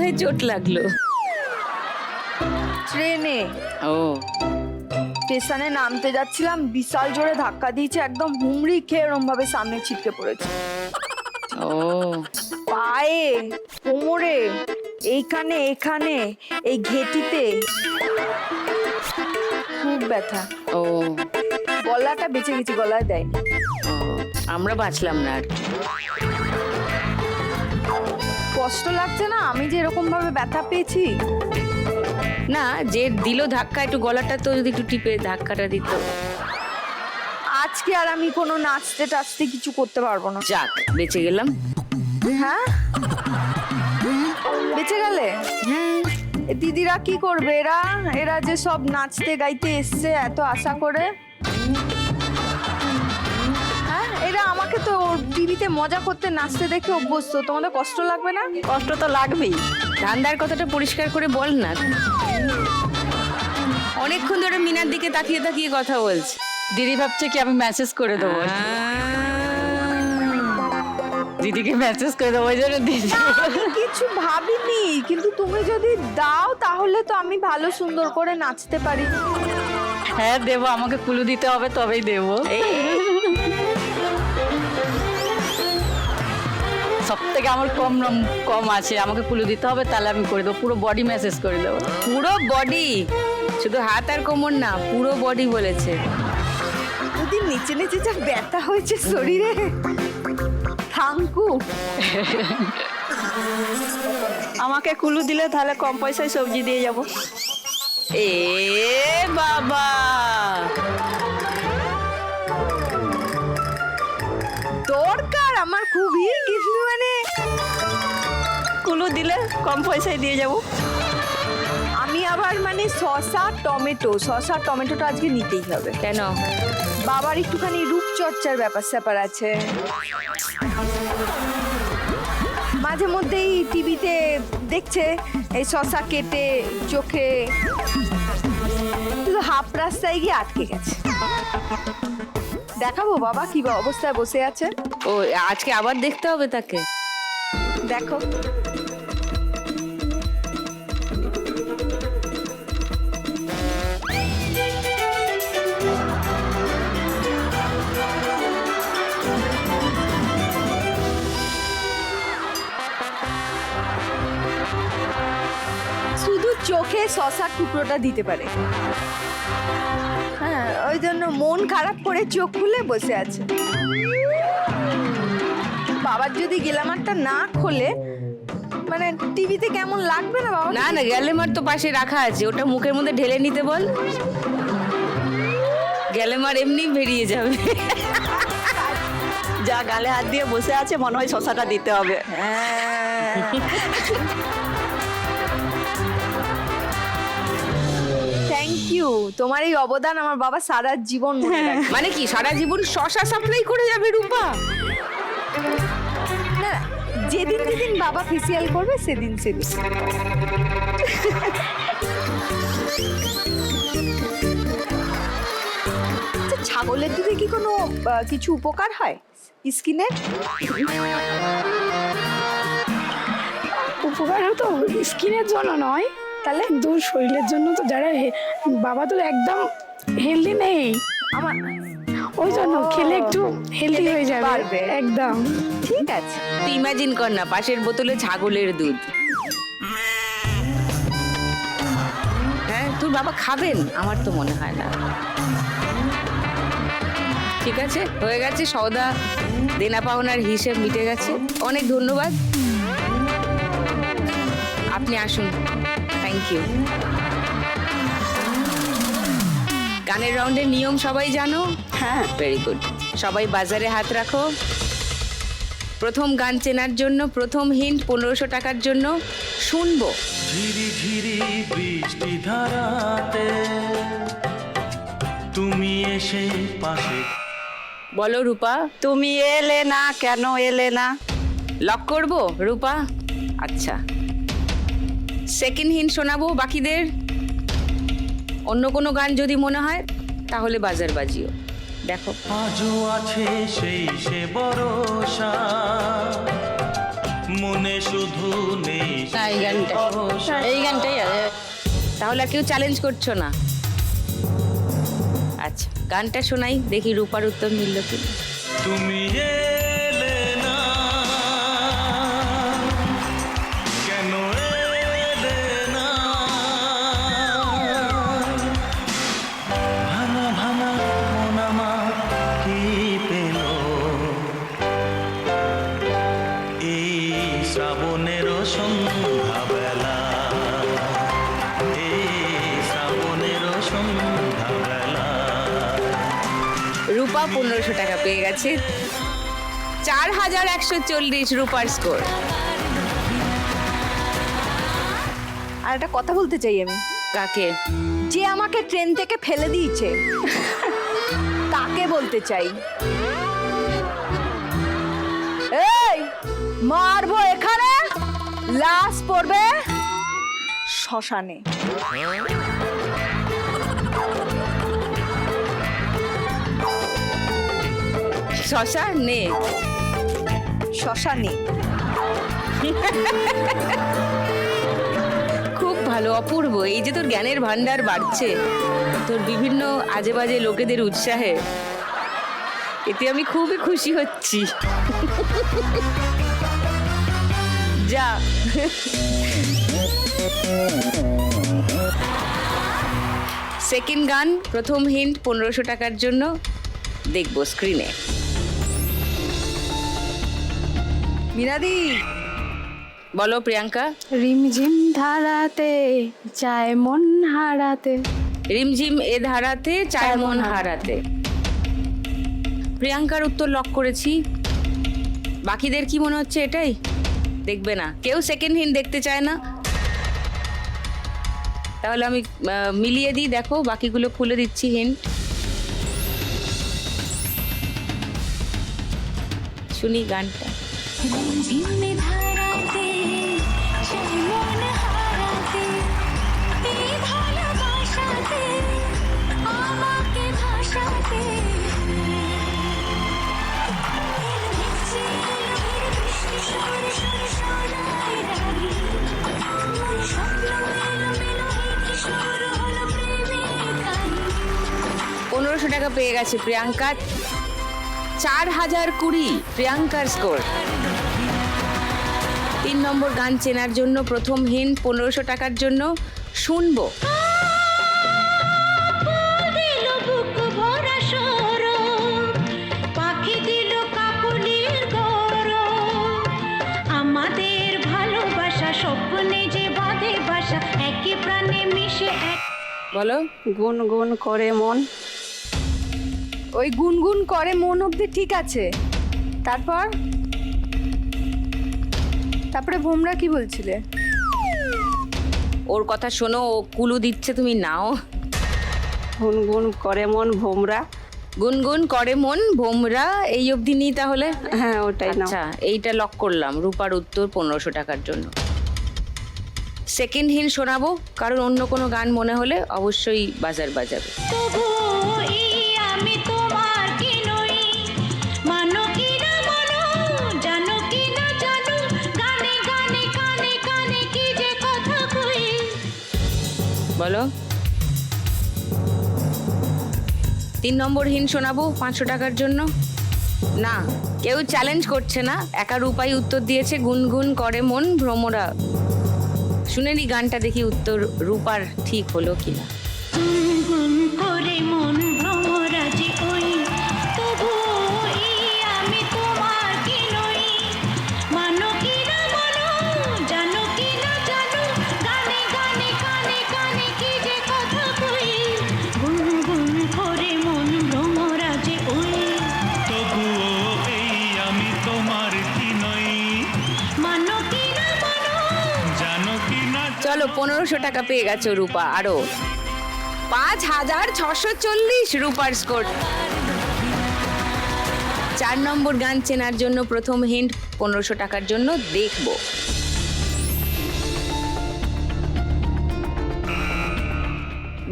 কোথায় চোট লাগলো? ট্রেনে। ও স্টেশনে নামতে যাচ্ছিলাম, বিশাল জোরে ধাক্কা দিয়েছে, একদম হুমড়ি খেয়ে এরম ভাবে সামনে ছিটকে পড়েছে। ও পায়ে, কোমরে, এইখানে এখানে, এই ঘেটিতে খুব ব্যথা। ও গলাটা বেঁচে গেছি, গলায় দেয়নি। ও, আমরা বাঁচলাম না আর কি। কষ্ট লাগছে না আমি যে এরকম ভাবে ব্যথা পেয়েছি? না, যে দিল ধাক্কা, একটু গলাটা তো যদি একটু টিপে ধাক্কাটা দিত। আজকে আর আমি কোনো নাচতে টাচতে কিছু করতে পারবো না। যাক, বেঁচে গেলাম। হ্যাঁ, বেঁচে গেলে? হ্যাঁ, এ দিদিরা কি করবে? এরা এরা যে সব নাচতে গাইতে এসছে এত আশা করে, হ্যাঁ, এরা আমাকে তো টিভিতে মজা করতে নাচতে দেখে অভ্যস্ত। তোমাদের কষ্ট লাগবে না? কষ্ট তো লাগবেই। ধান্দার কথাটা পরিষ্কার করে বল না। অনেকক্ষণ ধরে মিনার দিকে তাকিয়ে তাকিয়ে কথা বলছে। দিদি ভাবছে কি আমি মেসেজ করে দেবো, দিদিকে মেসেজ করে দেবো, ওই জন্য দিদি। আমি কিছু ভাবিনি, কিন্তু তুমি যদি দাও তাহলে তো আমি ভালো সুন্দর করে নাচতে পারি। হ্যাঁ দেবো, আমাকে কুলু দিতে হবে তবেই দেবো। সব থেকে আমার কম আছে, আমাকে কুলু দিতে হবে, তাহলে আমি করে দেবো, পুরো বডি মেসেজ করে দেবো। পুরো বডি, শুধু হাত আর কোমর না, পুরো বডি বলেছে। যদি নিচে নিচে যা ব্যথা হয়েছে শরীরে, থাঙ্কু। আমাকে কুলু দিলে তাহলে কম পয়সায় সবজি দিয়ে যাব। এ বাবা, দরকার আমার খুবই, কিন্তু মানে কুলু দিলে কম পয়সায় দিয়ে যাব। আমি আবার মানে শসা টমেটোটা আজকে নিতেই হবে। কেন? বাবার একটুখানি রূপচর্চার ব্যাপার স্যাপার আছে। মাঝে মধ্যেই টিভিতে দেখছে এই শসা কেটে চোখে, শুধু হাফ রাস্তায় গিয়ে আটকে গেছে। দেখাবো বাবা কি অবস্থায় বসে আছে। ও আজকে আবার দেখতে হবে তাকে? দেখো, শুধু চোখে শসার টুকরোটা দিতে পারে। হ্যাঁ, ওই জন্য মন খারাপ করে চোখ খুলে বসে আছে। বাবার যদি গেলামারটা না খোলে, মানে টিভিতে কেমন লাগবে না বাবা? না না, গ্যালেমার তো পাশে রাখা আছে, ওটা মুখের মধ্যে ঢেলে নিতে বল, গ্যালেমার এমনি বেরিয়ে যাবে। যা গালে হাত দিয়ে বসে আছে, মনে হয় শশাটা দিতে হবে। থ্যাংক ইউ, তোমার এই অবদান আমার বাবা সারা জীবন মনে রাখবে। মানে কি সারা জীবন শশা সাপ্লাই করে যাবে রূপা? না, যেদিন যেদিন বাবা ফেসিয়াল করবে সেদিন। আচ্ছা, ছাগলের দুধে কি কোনো কিছু উপকার হয় স্কিনের? উপকার হতো স্কিনের জন্য নয়, তাহলে কিন্তু শরীরের জন্য। তো যারা বাবা তো একদম হেলদি নেই, আমার ওই জন্য খেলে একটু হেলদি হয়ে যাবে পারবে। একদম। ঠিক আছে, তুই ইমাজিন কর না, পাশের বোতলে ছাগলের দুধ। হ্যাঁ, তোর বাবা খাবেন? আমার তো মনে হয় না। ঠিক আছে, হয়ে গেছে সওদা, দেনা পাওনার হিসেব মিটে গেছে। অনেক ধন্যবাদ, আপনি আসুন। Thank you. গানের রাউন্ডের নিয়ম সবাই জানো? হ্যাঁ, ভেরি গুড। সবাই বাজারে হাত রাখো। প্রথম গান চেনার জন্য প্রথম হিন্ট 1500 টাকার জন্য শুনবো। ঝিরি ঝিরি বৃষ্টি ধারাতে তুমি এসে পাশে। বলো রূপা। তুমি এলে না, কেন এলে না? লক করবো রূপা? আচ্ছা, সেকেন্ড হিন্ট শোনাবো বাকিদের। অন্য কোনো গান যদি মনে হয় তাহলে বাজার বাজিও। দেখো, আজও আছে সেই সে ভরসা, মনে শুধু নেই না এই গানটাই আছে। তাহলে আর কেউ চ্যালেঞ্জ করছো না? আচ্ছা, গানটা শোনাই, দেখি রূপার উত্তর মিলল কি। তুমি এলে না, কেন এলে না, ভাঙা ভাঙা মন আমার কি পেল এই শ্রাবণের সন্ধ্যাবেলা, এই শ্রাবণের সন্ধ্যাবেলা। রূপা 1500 টাকা পেয়ে গেছে। 4140 রূপার স্কোর। আর একটা কথা বলতে চাই আমি, কাকে? যে আমাকে ট্রেন থেকে ফেলে দিয়েছে তাকে বলতে চাই, এই মারবো এখানে, লাশ পড়বে শ্মশানে। শশা নে। শ্মশানে। খুব ভালো, অপূর্ব। এই যে তোর জ্ঞানের ভান্ডার বাড়ছে, তোর বিভিন্ন আজে বাজে লোকেদের উৎসাহে, এতে আমি খুবই খুশি হচ্ছি। যা। সেকেন্ড গান, প্রথম হিন্ট 1500 টাকার জন্য, দেখবো স্ক্রিনে। মিনাদি, বলো প্রিয়াঙ্কা। রিমঝিম ধারাতে চায় মন হারাতে। রিমঝিম এ ধারাতে চায় মন হারাতে। প্রিয়াঙ্কার উত্তর লক করেছি। বাকিদের কি মনে হচ্ছে এটাই? দেখবে না কেউ, সেকেন্ড হিন্ট দেখতে চায় না। তাহলে আমি মিলিয়ে দিই, দেখো বাকিগুলো খুলে দিচ্ছি হিন্ট। শুনি গানটা। পনেরোশো টাকা পেয়ে গেছে প্রিয়াঙ্কা। 4020 প্রিয়াঙ্কার স্কোর। 3 নম্বর গান চেনার জন্য প্রথম হিন্ট 1500 টাকার জন্য শুনবো। আমাদের ভালোবাসা স্বপ্নে যে বাঁধে বাসা, একই প্রাণে মিশে এক। বলো। গুনগুন করে মন। ওই গুনগুন করে মন অব্দি ঠিক আছে, তারপরে ভোমরা কি বলছিলে? ওর কথা শোনো, ও কুলু দিচ্ছে, তুমি নাও। গুনগুন করে মন ভোমরা। গুনগুন করে মন ভোমরা, এই অবধি নিই তাহলে। হ্যাঁ ওটাই নাও। আচ্ছা, এইটা লক করলাম। রূপার উত্তর 1500 টাকার জন্য। সেকেন্ড হিন্ট শোনাবো, কারণ অন্য কোনো গান মনে হলে অবশ্যই বাজার বাজাবে। আমি তোমার কি নই, মানো কি না মানো, জানো কি না জানো, গানে গানে কানে কানে কি যে কথা কই। বলো। 3 নম্বর হিন্ট শোনাবো 500 টাকার জন্য। না, কেউ চ্যালেঞ্জ করছে না, একা রূপাই উত্তর দিয়েছে, গুনগুন করে মন ভ্রমরা। শুনে নি গানটা, দেখি উত্তর রূপার ঠিক হলো কিনা। গুনগুন করে মন ভ্রমরা যে ওই, তবুও আমি তোমার কি নই, মানো কি না মানো, জানো কি না জানো, গানে গানে কানে কানে কি যে কথা কই। গুনগুন করে মন ভ্রমরা যে ওই, তবুও এই আমি তোমার কি নই, মানো কি না মানো। জানো কি না। চলো, 1500 টাকা পেয়ে গেছো রূপা। আরো 5640 রূপার স্কোর। 4 নম্বর গান চেনার জন্য প্রথম হিন্ট 1500 টাকার জন্য, দেখবো।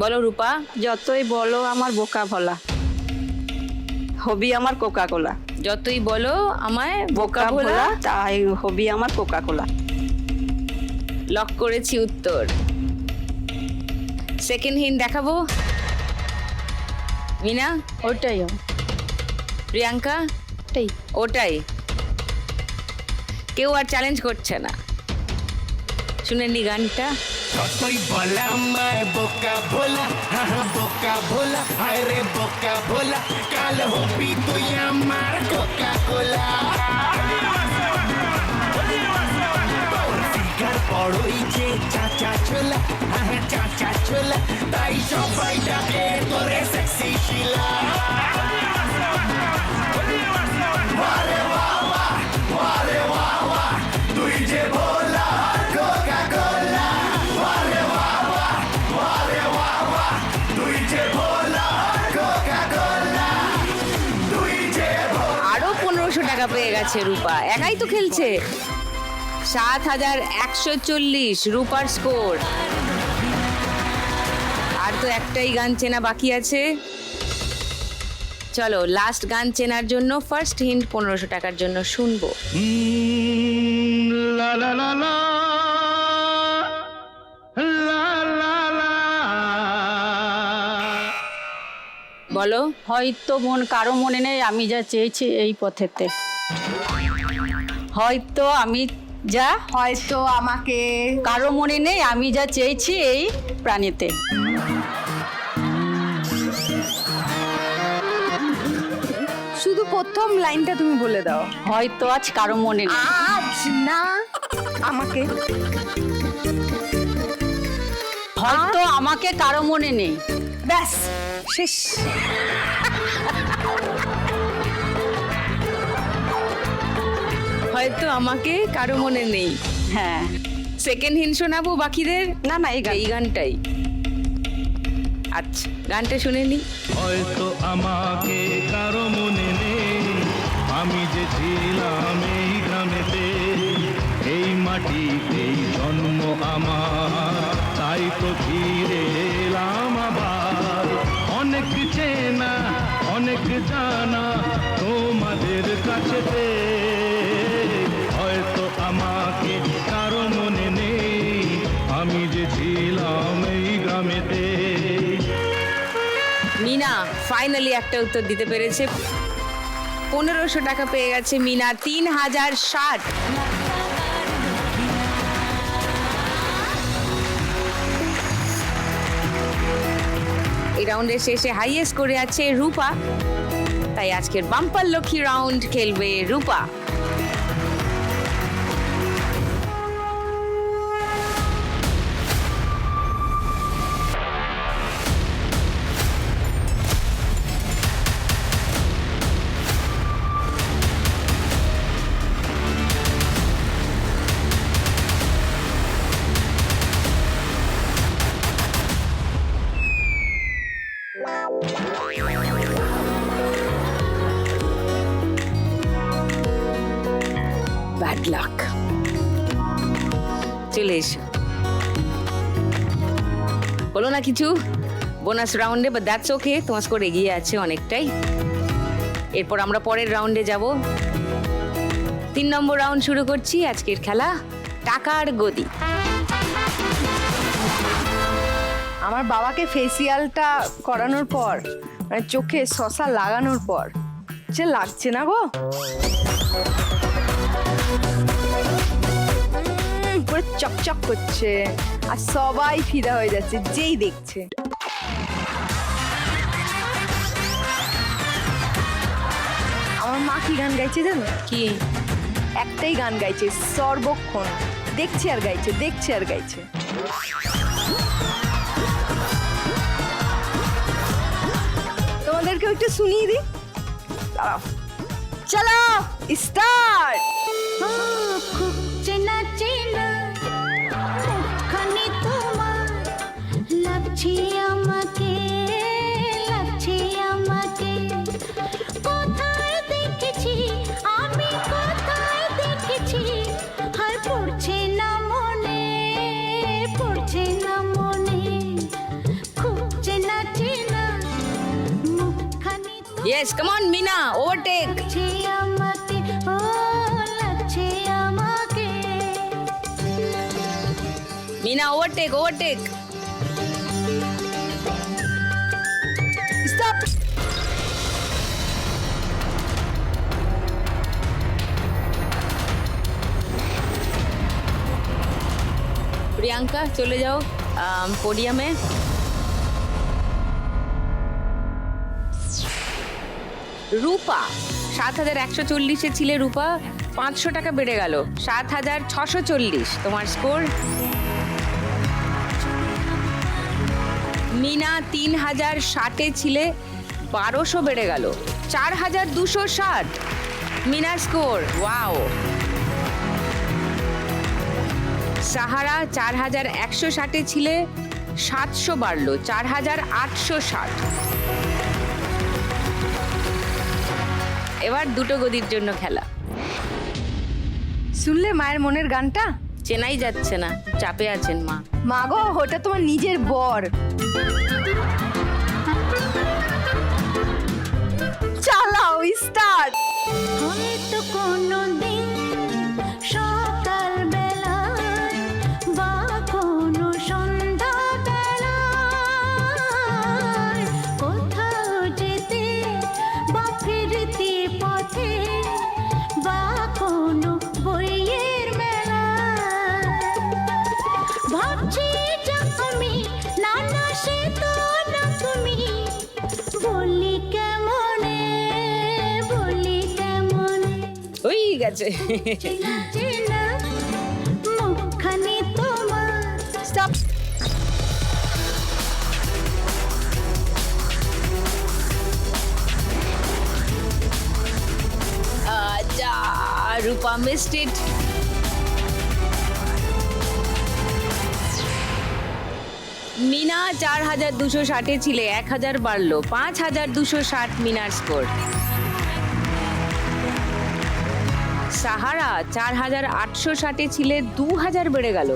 বলো রূপা। যতই বলো আমার বোকা ভোলা, হবি আমার কোকা কোলা। যতই বলো আমায় বোকা ভোলা তাই হবি আমার কোকা কোলা। লক করেছি উত্তর। সেকেন্ড হিন্ট দেখাবো। মিনা, ওটাই প্রিয়াঙ্কা, ওটাই। ওটাই। কেউ আর চ্যালেঞ্জ করছে না। শুনেননি গানটা? যতই বলা আমায় বোকা ভোলা, বোকা ভোলা, হায় রে বোকা ভোলা, কাল হবি তুই আমার কোকা কোলা। ফিগার বড়ই যে চাচা ছোলা, চাচা ছোলা, তাই সবাই ডাকে তোরে সেক্সি শিলা। ওয়ারে ওয়া ওয়া, ওয়ারে ওয়া ওয়া, তুই যে ভোলা কোকা কোলা। ওয়ারে ওয়া ওয়া, ওয়ারে ওয়া ওয়া, তুই যে ভোলা কোকা কোলা, তুই যে ভোলা। আরো 1500 টাকা পেয়ে গেছে রূপা। একাই তো খেলছে। 7140 রূপার স্কোর। আর তো একটাই গান চেনা বাকি আছে। চলো লাস্ট গান চেনার জন্য ফার্স্ট হিন্ট 1500 টাকার জন্য শুনবো। লা লা লা লা লা লা লা। বলো। হয়তো কারো মনে নেই আমি যা চেয়েছি এই পথেতে। হয়তো আমি যা, হয়তো আমাকে কারো মনে নেই আমি যা চেয়েছি এই প্রাণীতে। শুধু প্রথম লাইনটা তুমি বলে দাও। হয়তো আজ কারো মনে নেই। আজ না আমাকে। হয়তো আমাকে কারো মনে নেই। ব্যাস শেষ। হয়তো আমাকে কারো মনে নেই। হ্যাঁ, সেকেন্ড হিন্ট শোনাবো বাকিদের। না না এই গান। এই গানটাই। আচ্ছা গানটা শুনে নি। হয়তো আমাকে কারো মনে নেই, আমি যে ছিলাম এই গ্রামেতে, এই মাটিতেই জন্ম আমার, তাই তো ফিরে এলাম আবার। অনেক চেনা অনেক জানা তোমাদের কাছেতে, হয়তো আমাকে কারো মনে নেই, আমি যে ছিলাম এই গ্রামেতে। মিনা ফাইনালি একটা উত্তর দিতে পেরেছে। 1500 টাকা পেয়ে গেছে মিনা। 3060। এই রাউন্ডের শেষে হাইয়েস্ট করে আছে রূপা, তাই আজকের বাম্পার লক্ষ্মী রাউন্ড খেলবে রূপা। Bad luck. চলে এসো। বলো না কিছু বোনাস রাউন্ডে, বাট দ্যাটস ওকে, তোমার স্কোর এগিয়ে আছে অনেকটাই। এরপর আমরা পরের রাউন্ডে যাব। 3 নম্বর রাউন্ড শুরু করছি আজকের খেলা টাকার গদি। আমার বাবাকে ফেসিয়ালটা করানোর পর, মানে চোখে শসা লাগানোর পর যে লাগছে না গো, পুরো চকচক করছে আর সবাই ফিদা হয়ে যাচ্ছে যেই দেখছে। আমার মা কি গান গাইছে জানো? কি? একটাই গান গাইছে সর্বক্ষণ, দেখছে আর গাইছে, দেখছে আর গাইছে। তোমাদেরকে একটু শুনিয়ে দিই। দাঁড়াও, চলো স্টার্ট। খুব চেনা চেনা মুখখানি তোমার, লাগছে আমাকে, লাগছে আমাকে। কোথায় দেখেছি আমি, কোথায় দেখেছি, আর পড়ছে না মনে, পড়ছে না মনে। খুব চেনা চেনা মুখখানি তোমার। Yes, come on Meena, overtake. লাগছে আমাকে, ও লাগছে আমাকে। Meena, overtake, overtake. Stop. Priyanka চলে যাও পোডিয়ামে। রূপা 7140-এ ছিলে রূপা, 500 টাকা বেড়ে গেল 7640 তোমার স্কোর। মিনা 3060-এ ছিলে, 1200 বেড়ে গেল 4260 মিনার স্কোর। ওয়াও। সাহারা 4160-এ ছিলে, 700 বাড়লো 4860। এবার দুটো গদির জন্য খেলা। শুনলে মায়ের মনের গানটা? চেনাই যাচ্ছে না, চাপে আছেন মা। মা গো, ওটা তোমার নিজের বর। চালাও, স্টার্ট। হয়তো কোনোদিন সকালবেলায় বা কোনো সন্ধ্যাবেলায় কোথাও যেতে বা ফিরতি পথে বা কোনো বইয়ের মেলায় ভাবছি যে আমি না না সে তো না তুমি বলি কেমনে বলি কেমনে ওই গেছে। চেনা চেনা মুখখানি তোমার। স্টপ। যা, রূপা মিসড ইট। মিনা 4260-এ ছিলে, 1000 বাড়লো 5260 মিনার স্কোর। সাহারা 4860-এ ছিলে, 2000 বেড়ে গেল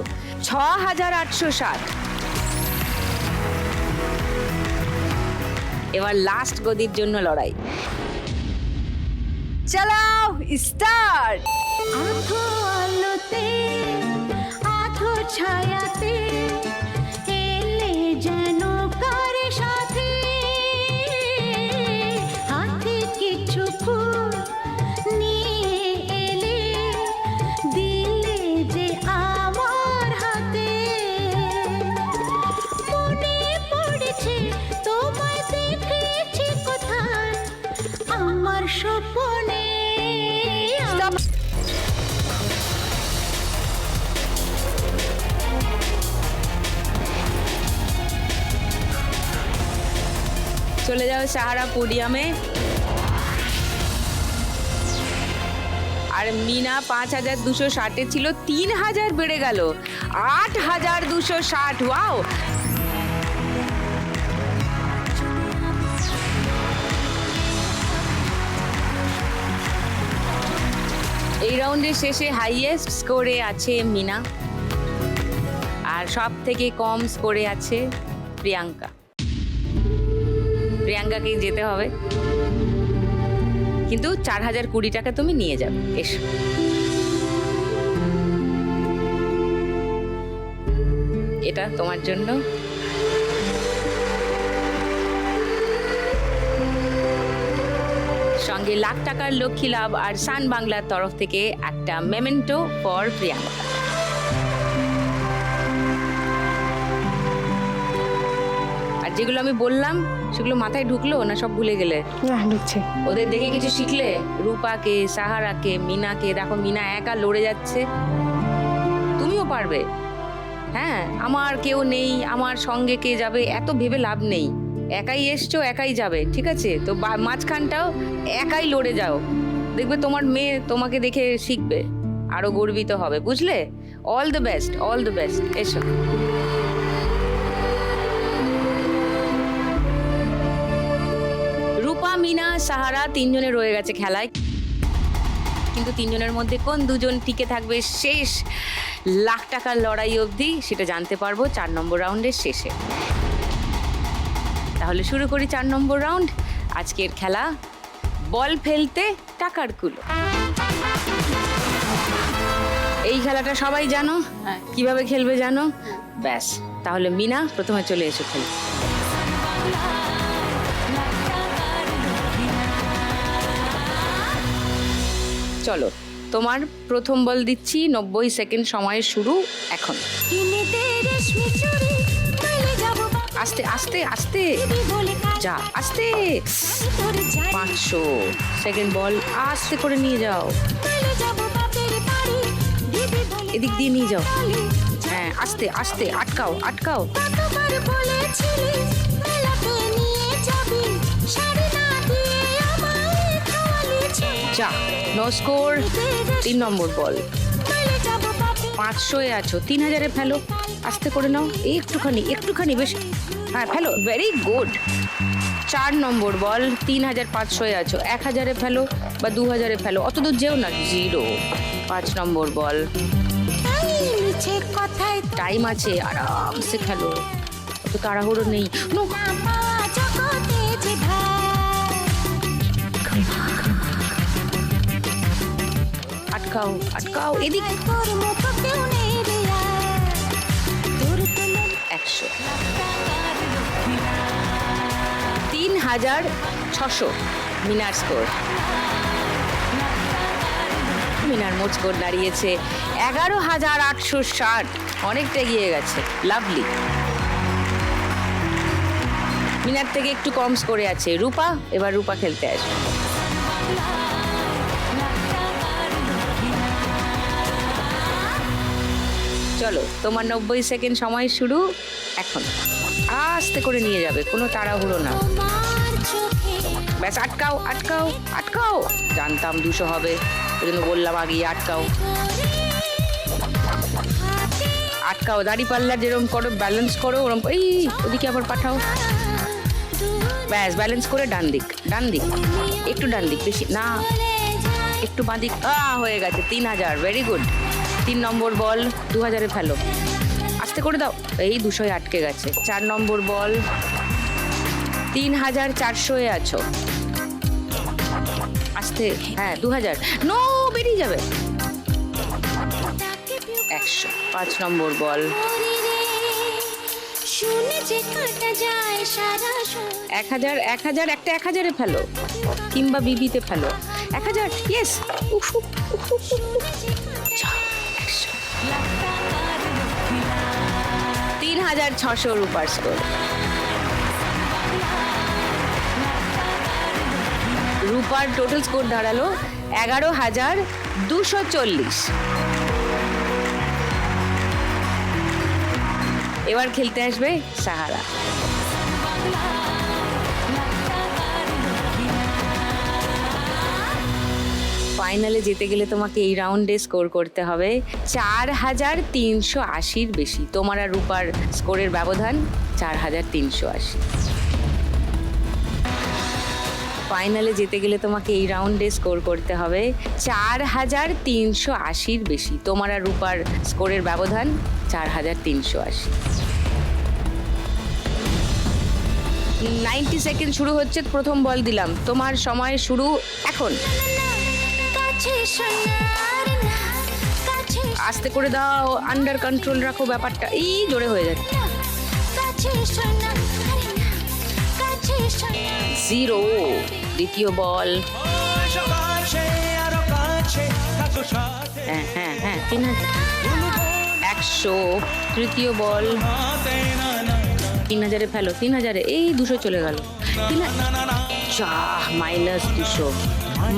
6860। এবার লাস্ট গদির জন্য লড়াই। চালাও, স্টার্ট। আধো আলোতে আধো ছায়াতে এলে যেন কার সাথে হাতে কিছু ফুল নিয়ে এলে দিলে যে আমার হাতে মনে পড়েছে তোমায় দেখেছি কোথায় আমার স্বপ্নে। স্টপ। চলে যাও সাহারা পোডিয়ামে। আর মিনা 5260-এ ছিল, 3000 বেড়ে গেল 8260। ওয়াও। এই রাউন্ডের শেষে হাইয়েস্ট স্কোরে আছে মিনা, আর সব থেকে কম স্কোরে আছে প্রিয়াঙ্কা। প্রিয়াঙ্কাকেই যেতে হবে, কিন্তু 4020 টাকা তুমি নিয়ে যাবে। এসো। এটা তোমার জন্য। সঙ্গে লাখ টাকার লক্ষ্মী লাভ আর সান বাংলার তরফ থেকে একটা মেমেন্টো ফর প্রিয়াঙ্কা। আর যেগুলো আমি বললাম সেগুলো মাথায় ঢুকলো না, সব ভুলে গেলে? না, ঢুকছে। ওদের দেখে কিছু শিখলে? রূপাকে, সাহারাকে, মিনাকে দেখো, মিনা একা লড়ে যাচ্ছে, তুমিও পারবে। হ্যাঁ, আমার কেউ নেই, আমার সঙ্গে কে যাবে এত ভেবে লাভ নেই। একাই এসছো, একাই যাবে, ঠিক আছে? তো মাঝখানটাও একাই লড়ে যাও, দেখবে তোমার মেয়ে তোমাকে দেখে শিখবে, আরো গর্বিত হবে, বুঝলে? All the best, all the best. এসো। রূপা, মিনা, সাহারা তিনজনে রয়ে গেছে খেলায়, কিন্তু তিনজনের মধ্যে কোন দুজন টিকে থাকবে শেষ লাখ টাকার লড়াই অবধি, সেটা জানতে পারবো 4 নম্বর রাউন্ডের শেষে। তাহলে শুরু করি 4 নম্বর রাউন্ড। আজকের খেলা বল ফেলতে টাকার কুলো। এই খেলাটা সবাই জানো? হ্যাঁ। কিভাবে খেলবে জানো? ব্যাস, তাহলে মিনা প্রথমে চলে এসো খেলে। চলো, তোমার প্রথম বল দিচ্ছি। 90 সেকেন্ড সময় শুরু এখন। কিনে দে রেশমি চুড়ি চলে যাব আস্তে আস্তে আস্তে, বাপি বলে যা আস্তে। তোর জানি 500 সেকেন্ড বল, আস্তে করে নিয়ে যাও। চলে যাব বাপের বাড়ি দিদি বলে এদিক দিয়ে নিয়ে যাও। হ্যাঁ, আস্তে আস্তে, আটকাও আটকাও। কতবার বলেছিলি মেলাতে নিয়ে যাবি শাড়ি না দিয়ে আমায় খাওয়ালি ছুঁই যা, নো স্কোর। 3 নম্বর বল। চলে যাব বাপি 500-এ আছো, 3000-এ ফেলো। আস্তে করে নাও, একটুখানি বেশি। হ্যাঁ, ফেলো, ভেরি গুড। 4 নম্বর বল। 3500-এ আছো, 1000-এ ফেলো বা 2000-এ ফেলো, অত দূর যেও না, 0। 5 নম্বর বল। তাই মিছে কথায় টাইম আছে, আরামসে খেলো, অত তাড়াহুড়ো নেই। নো, না পাওয়া জগতে যে ভাই আটকাও আটকাও, এদিক। তোর মতো কেউ নেই রে আর। তোর তুলনা 100। 3600 মিনার স্কোর। মিনার মোট স্কোর দাঁড়িয়েছে 11860, অনেকটা এগিয়ে গেছে। লাভলি। মিনার থেকে একটু কম স্কোরে আছে রূপা। এবার রূপা খেলতে আসবে। চলো, তোমার 90 সেকেন্ড সময় শুরু এখন। আস্তে করে নিয়ে যাবে, কোনো তাড়াহুড়ো না। তোমার চোখে ব্যাস, আটকাও আটকাও আটকাও। জানতাম 200 হবে, ওই জন্য বললাম আগেই আটকাও। আটকাও, দাড়ি পাল্লা যেরকম করো, ব্যালেন্স করো ওরকম। এই ওদিকে আবার পাঠাও। ব্যাস, ব্যালেন্স করে ডান দিক, ডান দিক, একটু ডান দিক, বেশি না, একটু বাঁ দিক। হয়ে গেছে 3000, ভেরি গুড। 3 নম্বর বল, 2000-এ ফেলো। আস্তে করে দাও, এই 200-এ আটকে গেছে। 4 নম্বর বল। 3400-এ আছো, আস্তে। হ্যাঁ, 2000, নো, বেরিয়ে যাবে। 100। 5 নম্বর বল। শুনে যে কাটা যায় সারা শরীর 1000, 1000, একটা 1000-এ ফেলো কিংবা বিবিতে ফেলো। 1000, ইয়েস। 3600 রুপার স্কোর। রূপার টোটাল স্কোর দাঁড়ালো 11240। এবার খেলতে আসবে সাহারা। ফাইনালে যেতে গেলে তোমাকে এই রাউন্ডে স্কোর করতে হবে 4380-র বেশি। তোমার আর রূপার স্কোরের ব্যবধান 4380। ফাইনালে যেতে গেলে তোমাকে এই রাউন্ডে স্কোর করতে হবে 4380-র বেশি। তোমার আর রূপার স্কোরের ব্যবধান 4380। 90 সেকেন্ড শুরু হচ্ছে, প্রথম বল দিলাম। তোমার সময় শুরু এখন। কাছে সোনার না কাছে আস্তে করে দাও, আন্ডার কন্ট্রোল রাখো ব্যাপারটা। এই জোরে হয়ে যাচ্ছে। কাছে সোনার না কাছে সোনার 0। দ্বিতীয় বল। হ্যাঁ হ্যাঁ হ্যাঁ, 100। তৃতীয় বল। 3000-এ ফেলো, 3000-এ। এই 200 চলে গেল। মাইনাস 200,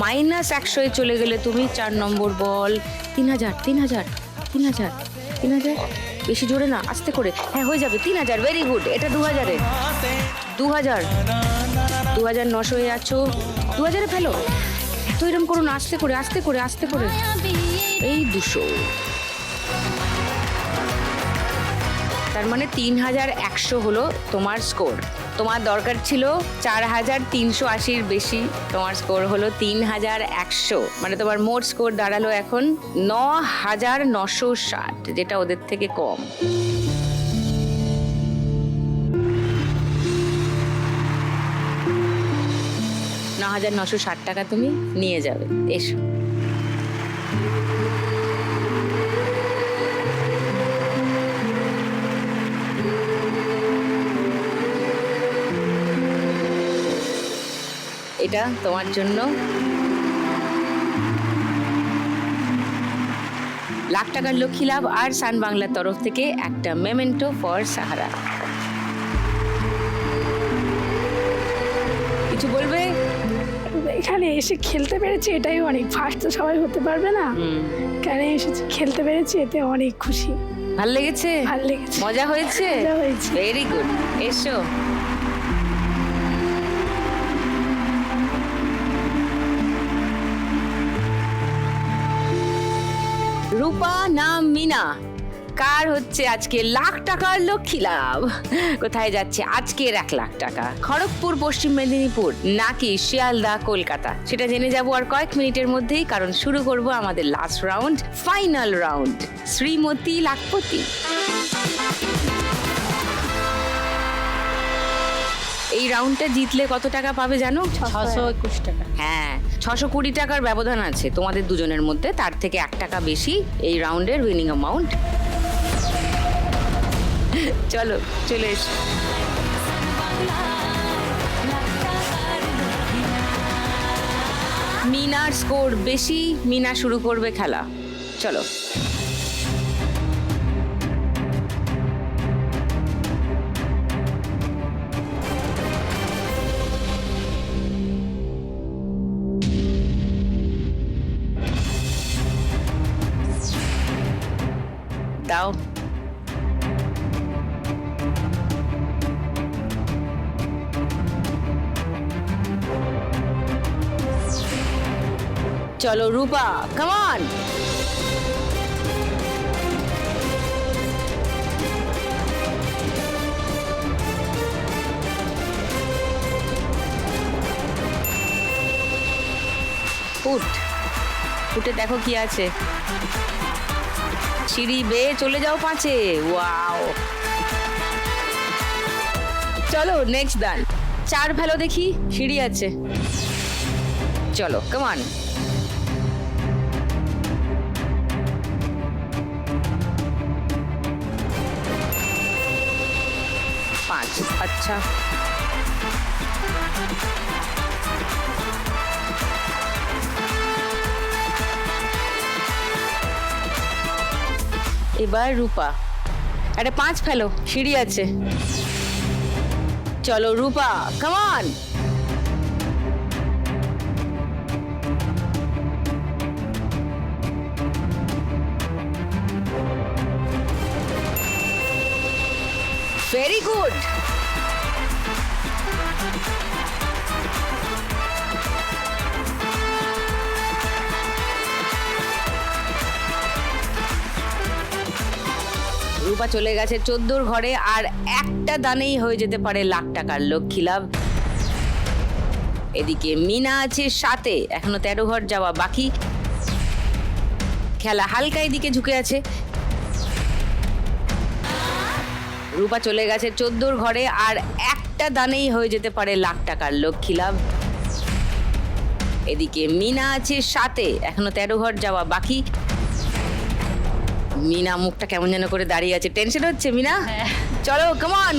মাইনাস 100-এ চলে গেলে তুমি। 4 নম্বর বল। 3000, 3000, 3000, 3000, বেশি জোরে না, আস্তে করে। হ্যাঁ, হয়ে যাবে 3000, ভেরি গুড। এটা 2000-এ। 2000, 2900-এ আছো, 2000-এ ফেলো। তো এরকম করো না, আস্তে করে আস্তে করে আস্তে করে। এই 200। তার মানে 3100 হলো তোমার স্কোর। তোমার দরকার ছিল 4380-র বেশি, তোমার স্কোর হলো 3100। মানে তোমার মোট স্কোর দাঁড়ালো এখন 9960, যেটা ওদের থেকে কম। 9,960 টাকা তুমি নিয়ে যাবে। এসো। এটা তোমার জন্য। লাখ টাকার লক্ষ্মী লাভ আর সান বাংলার তরফ থেকে একটা মেমেন্টো ফর সাহারা। কিছু বলবে? এখানে এসে খেলতে পেরেছি এটাই অনেক, ফার্স্ট তো সবাই হতে পারবে না, এখানে এসেছি খেলতে পেরেছি এতে অনেক খুশি। ভাল লেগেছে? ভাল লেগেছে। মজা হয়েছে? মজা হয়েছে। Very good. এসো। রূপা নাম মিনা, কার হচ্ছে আজকে লাখ টাকার লক্ষ্মী লাভ। কোথায় যাচ্ছে আজকের 1 লাখ টাকা? খড়গপুর, পশ্চিম মেদিনীপুর নাকি শিয়ালদা, কলকাতা, সেটা জেনে যাবো আর কয়েক মিনিটের মধ্যেই, কারণ শুরু করব আমাদের last round, final round, Shrimati lakhpati. এই রাউন্ডটা জিতলে কত টাকা পাবে জানো? 621 টাকা। হ্যাঁ, 620 টাকার ব্যবধান আছে তোমাদের দুজনের মধ্যে, তার থেকে 1 টাকা বেশি এই রাউন্ডের উইনিং অ্যামাউন্ট। চলো, চলে এসো। মিনার স্কোর বেশি, মিনা শুরু করবে খেলা। চলো। দাও। চলো রূপা, কাম অন। উঠে দেখো কি আছে। সিঁড়ি বেয়ে চলে যাও 5-এ। ওয়াও। চলো নেক্সট দান। 4 ফেলো দেখি, সিঁড়ি আছে। চলো, কাম অন। 5। আচ্ছা, এবার রূপা, একটা 5 ফেলো, সিঁড়ি আছে। চলো Rupa, come on. Very good. Rupa চলে গেছে 14 ঘরে, আর একটা দানেই হয়ে যেতে পারে লাখ টাকার লক্ষ্মী লাভ। এদিকে মিনা আছে 7-এ, এখনো 13 ঘর যাওয়া বাকি। খেলা হালকা এদিকে ঝুঁকে আছে। রূপা চলে গেছে 14 ঘরে, আর একটা দানেই হয়ে যেতে পারে লাখ টাকার লক্ষ্মী লাভ। এদিকে মিনা আছে 7-এ, এখনো 13 ঘর যাওয়া বাকি। মিনা মুখটা কেমন যেন করে দাঁড়িয়ে আছে, টেনশন হচ্ছে মিনা? চলো, কাম অন।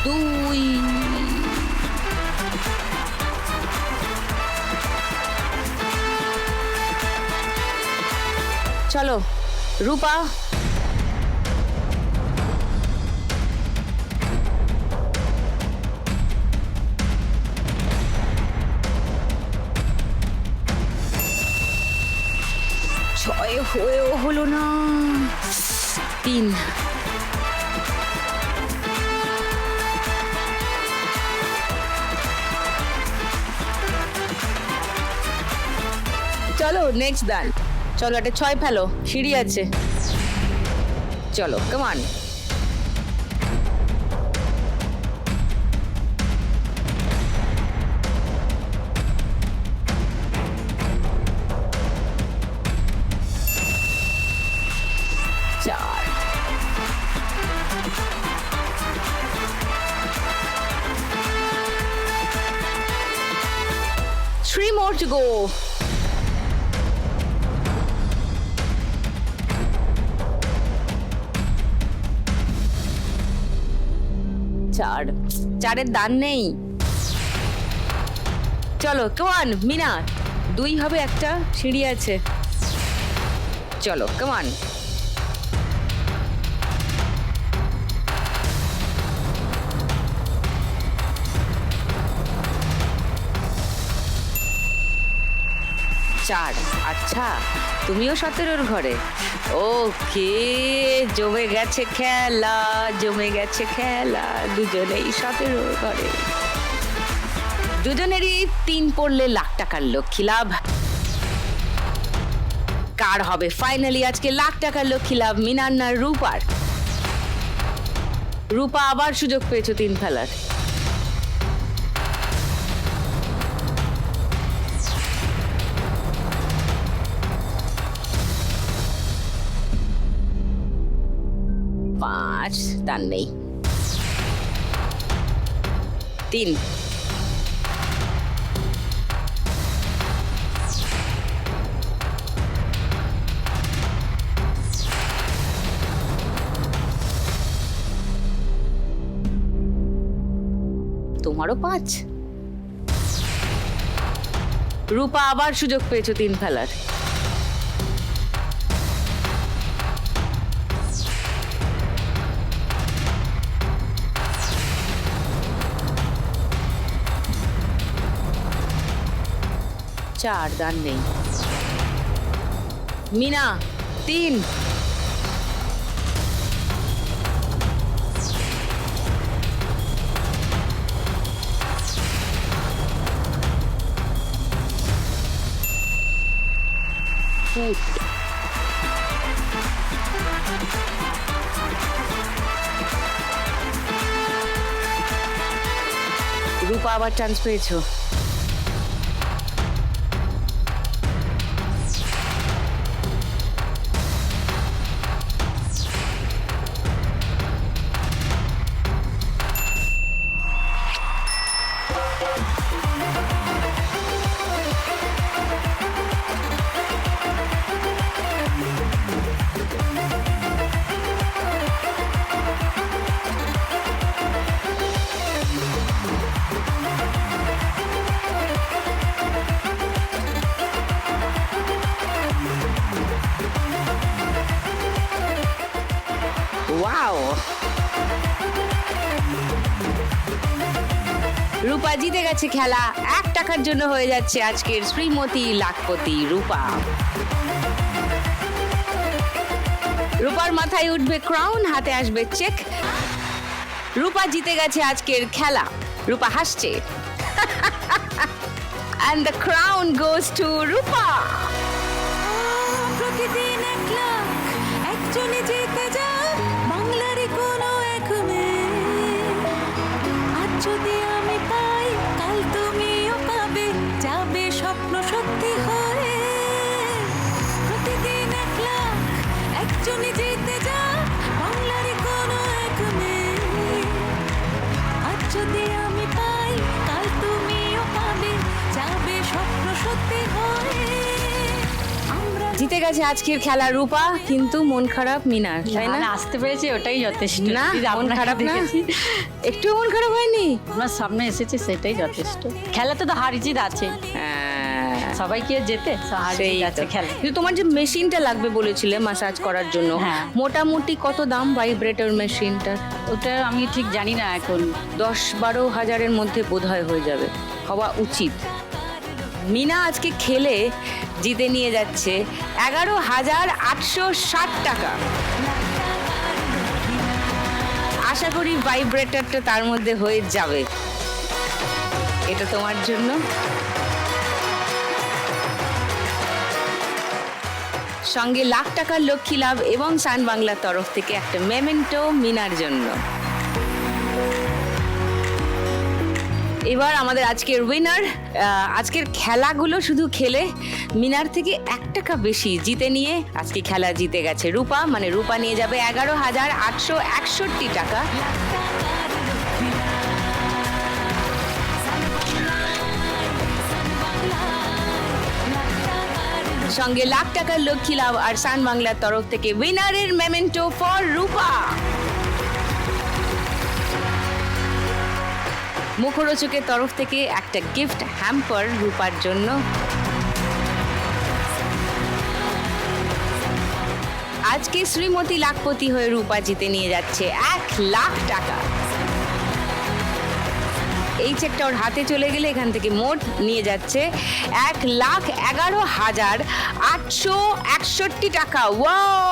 দুই। চলো রূপা, ছয় হয়েও হলো না। 3। চলো নেক্সট দান। চলো একটা 6 ফেলো, সিঁড়ি আছে। চলো, come on. 3 more to go. চারের দান নেই। চলো কমান মিনা, 2 হবে, একটা সিঁড়ি আছে। চলো কমান। চার, আচ্ছা তুমিও 17-র ঘরে। ওকে, জমে গেছে খেলা, জমে গেছে খেলা, দুজনেই 17-র ঘরে। দুজনেরই 3 পড়লে লাখ টাকার লক্ষ্মী লাভ। কার হবে ফাইনালি আজকে লাখ টাকার লক্ষ্মী লাভ, মিনার না রূপার? রূপা আবার সুযোগ পেয়েছো 3 ফেলার। পাঁচ, দান নেই। 3, তোমারও 5। রূপা আবার সুযোগ পেয়েছো 3 ফেলার। চার, দান নেই। মিনা 3, ফুট। রূপা আবার চান্স পেয়েছো। ওয়াও, রূপা জিতে গেছে খেলা। 1 টাকার জন্য হয়ে যাচ্ছে আজকের শ্রীমতী লাখপতি রূপা। রূপার মাথায় উঠবে ক্রাউন, হাতে আসবে চেক। রূপা জিতে গেছে আজকের খেলা। রূপা হাসছে। And the crown goes to রূপা। প্রতিদিন 1 লাখ একজনে জিতে যায় বাংলার কোনো এক মেয়ে। আজ যদি আমি পাই, কাল তুমিও পাবে, যাবে স্বপ্ন সত্যি হয়ে। প্রতিদিন 1 লাখ একজনে জিতে যায় বাংলার কোনো এক মেয়ে। আজ যদি আমি পাই, কাল তুমিও পাবে, যাবে স্বপ্ন সত্যি হয়ে। জিতে গেছে আজকের খেলা রূপা, কিন্তু মন খারাপ মিনার, তাই না? না, আসতে পেরেছি ওটাই যথেষ্ট। না, এই যে মন আপনাকে খারাপ না? দেখেছি, একটু মন খারাপ হয়নি? আপনার সামনে এসেছে সেটাই যথেষ্ট। খেলাতে তো হার জিত আছে, সবাই কি আর জেতে? হার সেই জিত আছে তো। খেলা। কিন্তু তোমার যে মেশিনটা লাগবে বলেছিলে মাসাজ করার জন্য, হ্যাঁ। মোটামুটি কত দাম ভাইব্রেটর মেশিনটার? ওটা আমি ঠিক জানি না এখন। 10-12 হাজারের মধ্যে বোধহয় হয়ে যাবে, হওয়া উচিত। মিনা আজকে খেলে জিতে নিয়ে যাচ্ছে 11,860 টাকা। আশা করি ভাইব্রেটরটা তার মধ্যে হয়ে যাবে। এটা তোমার জন্য। সঙ্গে লাখ টাকার লক্ষ্মী লাভ এবং সান বাংলার তরফ থেকে একটা মেমেন্টো মিনার জন্য। এবার আমাদের আজকের উইনার। আজকের খেলাগুলো শুধু খেলে মিনার থেকে 1 টাকা বেশি জিতে নিয়ে আজকে খেলা জিতে গেছে রূপা। মানে রূপা নিয়ে যাবে 11,861 টাকা। সঙ্গে লাখ টাকার লক্ষ্মী লাভ আর সান বাংলার তরফ থেকে উইনারের মেমেন্টো ফর রূপা। মুখরোচকের তরফ থেকে একটা গিফট হ্যাম্পার রূপার জন্য। আজকে শ্রীমতী লাখপতি হয়ে রূপা জিতে নিয়ে যাচ্ছে 1 লাখ টাকা। এই চেকটা ওর হাতে চলে গেলে এখান থেকে মোট নিয়ে যাচ্ছে 1,11,861 টাকা। ওয়াও!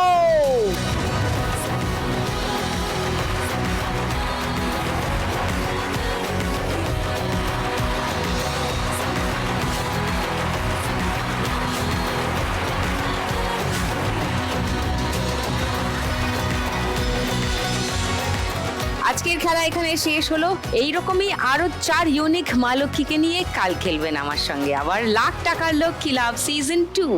আজকের খেলা এখানে শেষ হলো। এইরকমই আরো 4 ইউনিক মা লক্ষ্মীকে নিয়ে কাল খেলবেন আমার সঙ্গে আবার লাখ টাকার লক্ষ্মী লাভ সিজন 2।